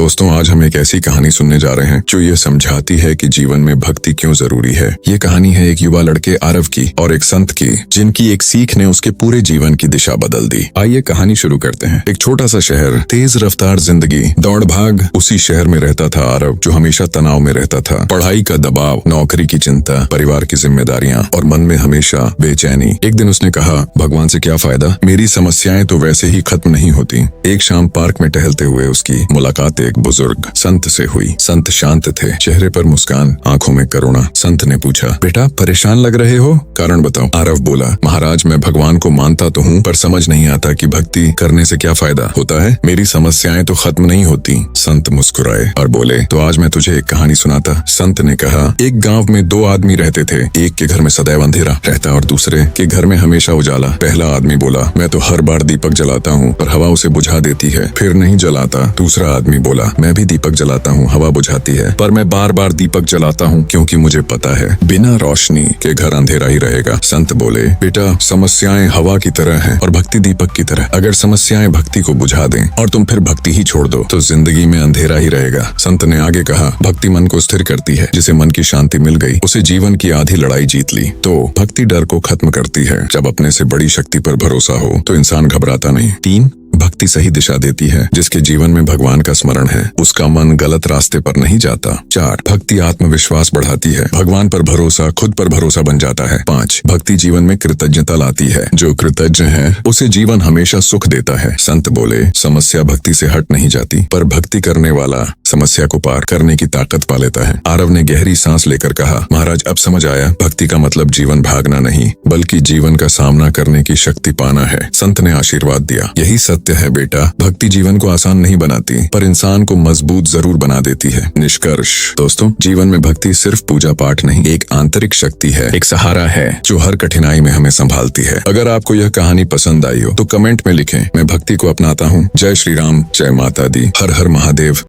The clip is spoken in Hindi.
दोस्तों, आज हम एक ऐसी कहानी सुनने जा रहे हैं जो ये समझाती है कि जीवन में भक्ति क्यों जरूरी है। ये कहानी है एक युवा लड़के आरव की और एक संत की, जिनकी एक सीख ने उसके पूरे जीवन की दिशा बदल दी। आइए कहानी शुरू करते हैं। एक छोटा सा शहर, तेज रफ्तार जिंदगी, दौड़ भाग। उसी शहर में रहता था आरव, जो हमेशा तनाव में रहता था। पढ़ाई का दबाव, नौकरी की चिंता, परिवार की जिम्मेदारियां और मन में हमेशा बेचैनी। एक दिन उसने कहा, भगवान से क्या फायदा, मेरी समस्याएं तो वैसे ही खत्म नहीं होती। एक शाम पार्क में टहलते हुए उसकी मुलाकात एक बुजुर्ग संत से हुई। संत शांत थे, चेहरे पर मुस्कान, आंखों में करुणा। संत ने पूछा, बेटा परेशान लग रहे हो, कारण बताओ। आरव बोला, महाराज मैं भगवान को मानता तो हूँ, पर समझ नहीं आता कि भक्ति करने से क्या फायदा होता है। मेरी समस्याएं तो खत्म नहीं होती। संत मुस्कुराए और बोले, तो आज मैं तुझे एक कहानी सुनाता। संत ने कहा, एक गाँव में दो आदमी रहते थे। एक के घर में सदैव अंधेरा रहता और दूसरे के घर में हमेशा उजाला। पहला आदमी बोला, मैं तो हर बार दीपक जलाता हूँ पर हवा उसे बुझा देती है, फिर नहीं जलाता। दूसरा आदमी बोला, मैं भी दीपक जलाता हूँ, हवा बुझाती है, पर मैं बार बार दीपक जलाता हूँ क्योंकि मुझे पता है बिना रोशनी के घर अंधेरा ही रहेगा। संत बोले, बेटा समस्याएं हवा की तरह हैं और भक्ति दीपक की तरह। अगर समस्याएं भक्ति को बुझा दें और तुम फिर भक्ति ही छोड़ दो तो जिंदगी में अंधेरा ही रहेगा। संत ने आगे कहा, भक्ति मन को स्थिर करती है। जिसे मन की शांति मिल गई उसे जीवन की आधी लड़ाई जीत ली। तो भक्ति डर को खत्म करती है। जब अपने से बड़ी शक्ति पर भरोसा हो तो इंसान घबराता नहीं। 3, भक्ति सही दिशा देती है। जिसके जीवन में भगवान का स्मरण है उसका मन गलत रास्ते पर नहीं जाता। 4, भक्ति आत्मविश्वास बढ़ाती है। भगवान पर भरोसा खुद पर भरोसा बन जाता है। 5, भक्ति जीवन में कृतज्ञता लाती है। जो कृतज्ञ है उसे जीवन हमेशा सुख देता है। संत बोले, समस्या भक्ति से हट नहीं जाती, पर भक्ति करने वाला समस्या को पार करने की ताकत पा लेता है। आरव ने गहरी सांस लेकर कहा, महाराज अब समझ आया, भक्ति का मतलब जीवन भागना नहीं बल्कि जीवन का सामना करने की शक्ति पाना है। संत ने आशीर्वाद दिया, यही सत्य है बेटा, भक्ति जीवन को आसान नहीं बनाती पर इंसान को मजबूत जरूर बना देती है। निष्कर्ष दोस्तों, जीवन में भक्ति सिर्फ पूजा पाठ नहीं, एक आंतरिक शक्ति है, एक सहारा है जो हर कठिनाई में हमें संभालती है। अगर आपको यह कहानी पसंद आई हो तो कमेंट में लिखें, मैं भक्ति को अपनाता हूँ। जय श्री राम, जय माता दी, हर हर महादेव।